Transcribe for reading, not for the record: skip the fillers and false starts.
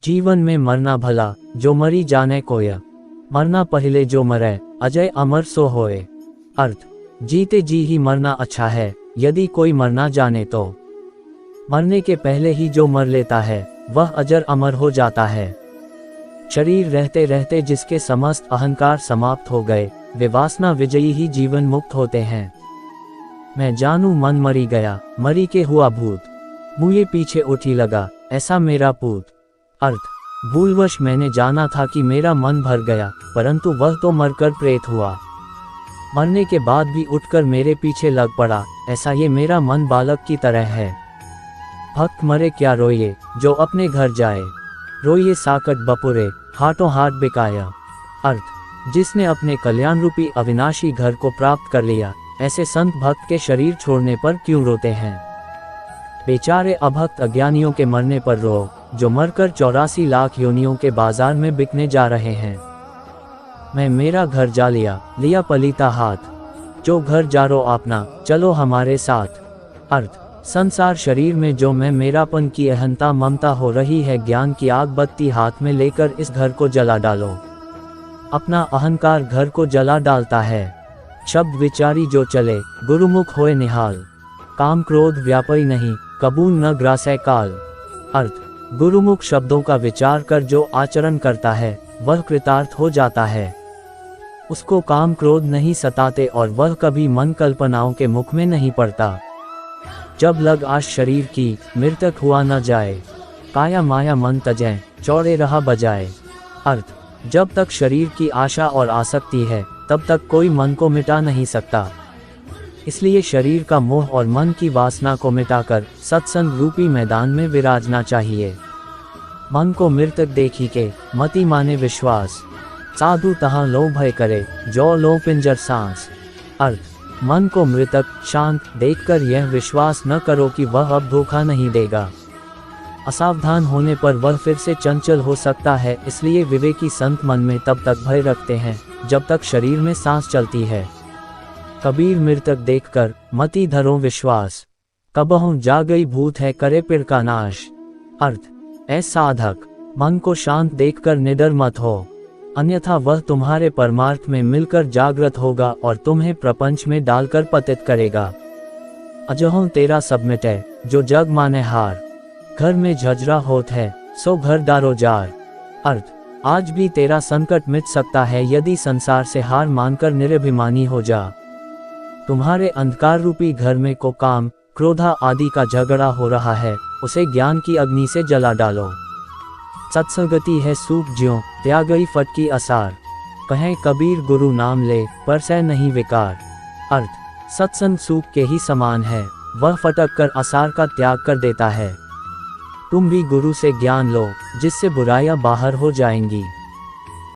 जीवन में मरना भला, जो मरी जाने कोय। मरना पहले जो मरे, अजय अमर सो होए। अर्थ, जीते जी ही मरना अच्छा है, यदि कोई मरना जाने तो। मरने के पहले ही जो मर लेता है, वह अजर अमर हो जाता है। शरीर रहते रहते जिसके समस्त अहंकार समाप्त हो गए, वे वासना विजयी ही जीवन मुक्त होते हैं। मैं जानू मन मरी गया, मरी के हुआ भूत। मुझे पीछे उठी लगा, ऐसा मेरा पूत। अर्थ, भूलवश मैंने जाना था कि मेरा मन भर गया, परंतु वह तो मरकर प्रेत हुआ। मरने के बाद भी उठकर मेरे पीछे लग पड़ा, ऐसा ये मेरा मन बालक की तरह है। भक्त मरे क्या रोइए, जो अपने घर जाए। रोइए साकट बपुरे, हाथों हाथ बिकाया। अर्थ, जिसने अपने कल्याण रूपी अविनाशी घर को प्राप्त कर लिया, ऐसे संत भक्त के शरीर छोड़ने पर क्यों रोते हैं। बेचारे अभक्त अज्ञानियों के मरने पर रो, जो मरकर 84 लाख योनियों के बाजार में बिकने जा रहे हैं। मैं मेरा घर जा लिया पलीता हाथ। जो घर जारो अपना, चलो हमारे साथ। अर्थ, संसार शरीर में जो मैं मेरापन की अहंता ममता हो रही है, ज्ञान की आग बत्ती हाथ में लेकर इस घर को जला डालो। अपना अहंकार घर को जला डालता है। शब्द विचारी जो चले, गुरुमुख होए निहाल। काम क्रोध व्यापी नहीं, कबून न ग्रासै काल। अर्थ, गुरुमुख शब्दों का विचार कर जो आचरण करता है, वह कृतार्थ हो जाता है। उसको काम क्रोध नहीं सताते और वह कभी मन कल्पनाओं के मुख में नहीं पड़ता। जब लग आश शरीर की, मृतक हुआ न जाए। काया माया मन तजै, चौड़े रहा बजाए। अर्थ, जब तक शरीर की आशा और आसक्ति है, तब तक कोई मन को मिटा नहीं सकता। इसलिए शरीर का मोह और मन की वासना को मिटाकर सत्संग रूपी मैदान में विराजना चाहिए। मन को मृतक देखी के, मति माने विश्वास। साधु तहाँ लो भय करे, जो लो पिंजर सांस। अर्थ, मन को मृतक शांत देखकर यह विश्वास न करो कि वह अब धोखा नहीं देगा। असावधान होने पर वह फिर से चंचल हो सकता है, इसलिए विवेकी संत मन में तब तक भय रखते हैं, जब तक शरीर में सांस चलती है। कबीर मृतक देखकर, मति धरो विश्वास। कबहुं जागई भूत है करे पिर का नाश। अर्थ, ऐ साधक, मन को शांत देखकर निडर मत हो, अन्यथा वह तुम्हारे परमार्थ में मिलकर जागृत होगा और तुम्हें प्रपंच में डालकर पतित करेगा। अजहों तेरा सब मिटे, जो जग माने हार। घर में झजरा होत है, सो घर डारो जार। अर्थ, आज भी तेरा संकट मिट सकता है यदि संसार से हार मानकर निरभिमानी हो जा। तुम्हारे अंधकार रूपी घर में को काम, क्रोधा आदि का झगड़ा हो रहा है, उसे ज्ञान की अग्नि से जला डालो। सत्संगति है सूख ज्यों, त्यागई फट की असार। कहें कबीर गुरु नाम ले, पर सह नहीं विकार। अर्थ, सत्संग सूख के ही समान है, वह फटक कर असार का त्याग कर देता है। तुम भी गुरु से ज्ञान लो, जिससे बुराइयां बाहर हो जाएंगी।